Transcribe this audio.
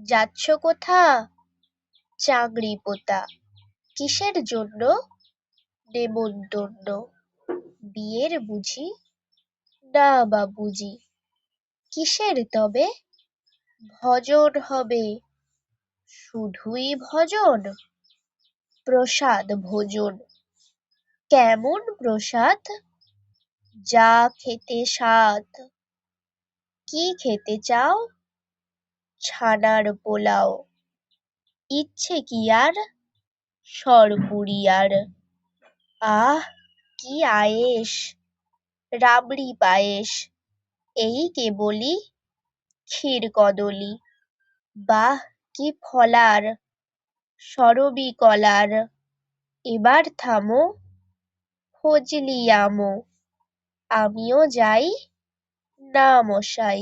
যাচ্ছ কোথা? চাংড়ি পোঁতা। কিসের জন্য? নেমন্তন্ন। বিয়ের বুঝি? না বাবুজি। কিসের তবে? ভজন হবে। শুধুই ভজন? প্রসাদ ভোজন। কেমন প্রসাদ? যা খেতে সাধ। কি খেতে চাও? ছানার পোলাও। ইচ্ছে কি আর? সরপুরিয়ার। আহ, কি আয়েশ! রাবড়ি পায়েস। এই কেবলি ক্ষীর কদলি। বাহ, কি ফলার! সরবি কলার। এবার থামো, ফজলি আমো। আমিও যাই? না মশাই।